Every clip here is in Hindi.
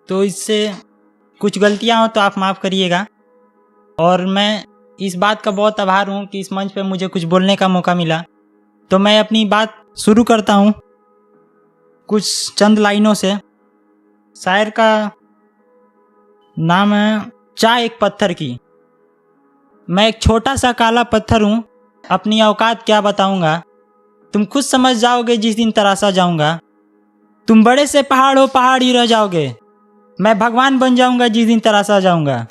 तो इससे कुछ गलतियां हो तो आप माफ़ करिएगा। और मैं इस बात का बहुत आभार हूँ कि इस मंच पे मुझे कुछ बोलने का मौका मिला। तो मैं अपनी बात शुरू करता हूँ कुछ चंद लाइनों से। शायर का नाम है चाय एक पत्थर की। मैं एक छोटा सा काला पत्थर हूँ, अपनी औकात क्या बताऊँगा। तुम खुद समझ जाओगे जिस दिन तरासा जाऊँगा। तुम बड़े से पहाड़ हो, पहाड़ ही रह जाओगे। मैं भगवान बन जाऊँगा जिस दिन तरासा जाऊँगा।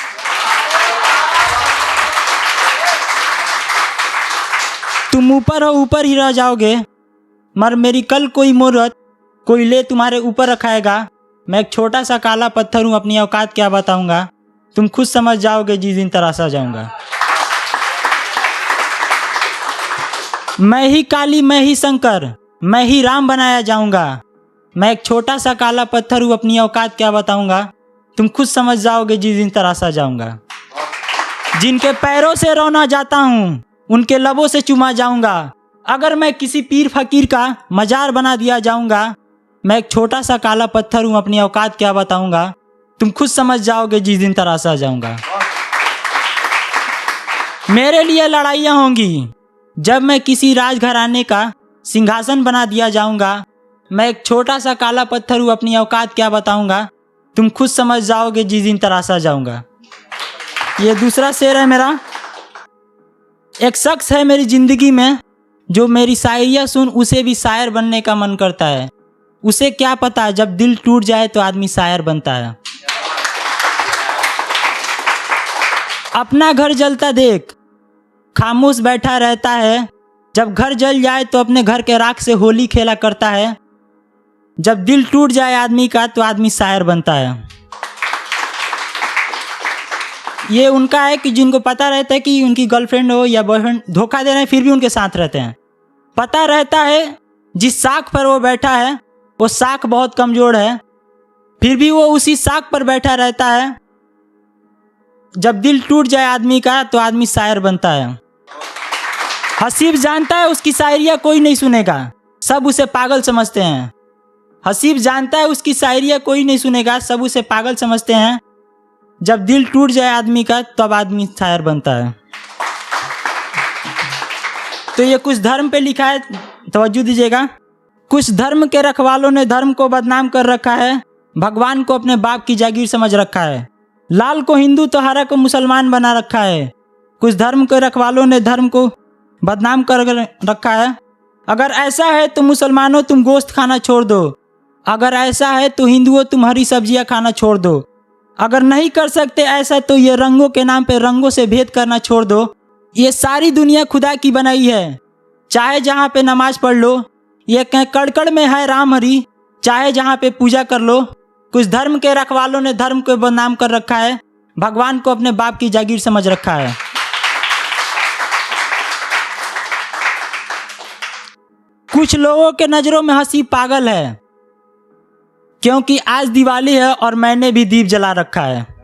तुम ऊपर हो, ऊपर ही रह जाओगे, मगर मेरी कल कोई मोहरत कोई ले तुम्हारे ऊपर रखाएगा। मैं एक छोटा सा काला पत्थर हूँ, अपनी औकात क्या बताऊँगा। तुम खुद समझ जाओगे जिस दिन तरासा जाऊँगा। मैं ही काली, मैं ही शंकर, मैं ही राम बनाया जाऊँगा। मैं एक छोटा सा काला पत्थर हूँ, अपनी औकात क्या बताऊँगा। तुम खुद समझ जाओगे जिस दिन तरासा जाऊँगा। जिनके पैरों से रोना जाता हूँ, उनके लबों से चुमा जाऊँगा। अगर मैं किसी पीर फकीर का मजार बना दिया जाऊँगा। मैं एक छोटा सा काला पत्थर हूँ, अपनी औकात क्या बताऊँगा। तुम खुद समझ जाओगे जिस दिन तरासा जाऊँगा। मेरे लिए लड़ाइयाँ होंगी जब मैं किसी राजघराने का सिंहासन बना दिया जाऊँगा। मैं एक छोटा सा काला पत्थर हूँ, अपनी औकात क्या बताऊँगा। तुम खुद समझ जाओगे जिस दिन तरासा जाऊँगा। ये दूसरा शेर है मेरा। एक शख्स है मेरी ज़िंदगी में, जो मेरी शायरियाँ सुन उसे भी शायर बनने का मन करता है। उसे क्या पता जब दिल टूट जाए तो आदमी शायर बनता है। अपना घर जलता देख खामोश बैठा रहता है। जब घर जल जाए तो अपने घर के राख से होली खेला करता है। जब दिल टूट जाए आदमी का तो आदमी शायर बनता है। ये उनका है कि जिनको पता रहता है कि उनकी गर्लफ्रेंड हो या बॉयफ्रेंड धोखा दे रहे हैं, फिर भी उनके साथ रहते हैं। पता रहता है जिस शाख पर वो बैठा है वो शाख बहुत कमज़ोर है, फिर भी वो उसी शाख पर बैठा रहता है। जब दिल टूट जाए आदमी का तो आदमी शायर बनता है। हसीब जानता है उसकी शायरियाँ कोई नहीं सुनेगा, सब उसे पागल समझते हैं। हसीब जानता है उसकी शायरियाँ कोई नहीं सुनेगा, सब उसे पागल समझते हैं। जब दिल टूट जाए आदमी का तब आदमी शायर बनता है। तो ये कुछ धर्म पे लिखा है, तवज्जो दीजिएगा। कुछ धर्म के रखवालों ने धर्म को बदनाम कर रखा है, भगवान को अपने बाप की जागीर समझ रखा है। लाल को हिंदू तो हरा को मुसलमान बना रखा है। कुछ धर्म के रखवालों ने धर्म को बदनाम कर रखा है। अगर ऐसा है तो मुसलमानों तुम गोश्त खाना छोड़ दो। अगर ऐसा है तो हिंदुओं तुम हरी सब्जियां खाना छोड़ दो। अगर नहीं कर सकते ऐसा तो ये रंगों के नाम पे रंगों से भेद करना छोड़ दो। ये सारी दुनिया खुदा की बनाई है, चाहे जहाँ पे नमाज पढ़ लो। ये कहीं कड़कड़ में है राम हरी, चाहे जहाँ पे पूजा कर लो। कुछ धर्म के रखवालों ने धर्म को बदनाम कर रखा है, भगवान को अपने बाप की जागीर समझ रखा है। कुछ लोगों के नज़रों में हंसी पागल है, क्योंकि आज दिवाली है और मैंने भी दीप जला रखा है।